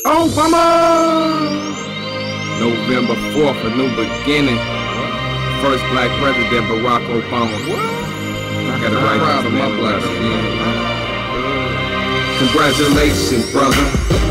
Obama! November 4th, a new beginning. First black president, Barack Obama. I got it right now from my black skin. Congratulations, brother.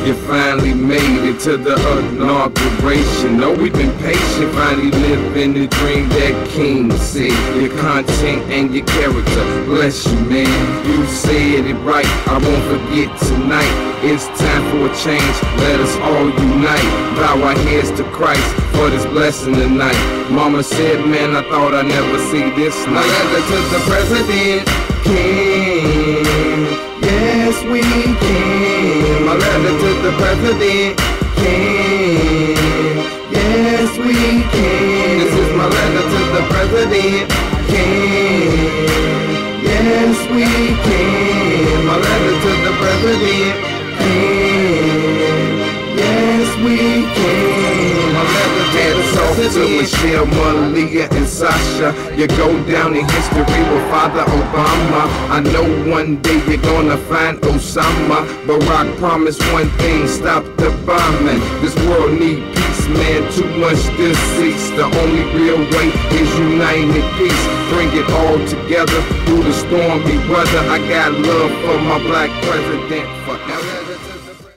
You finally made it to the inauguration. No, we've been patient, finally living the dream that King said. Your content and your character, bless you, man. You said it right, I won't forget tonight. It's time for a change, let us all unite. Bow our heads to Christ for this blessing tonight. Mama said, man, I thought I'd never see this night. Letter to the president, King. Yes, we can. My letter to the president, can. Yes, we can. This is my letter to the president, can. Yes, we can. My letter to the president, can. Yes, we can. My letter talk to Michelle, Malia, and Sasha. You go down in history with Father Obama. I know one day you're gonna find Osama. Barack promised one thing, stop the bombing. This world need peace, man, too much disease. The only real way is united peace. Bring it all together through the stormy weather. I got love for my black president forever.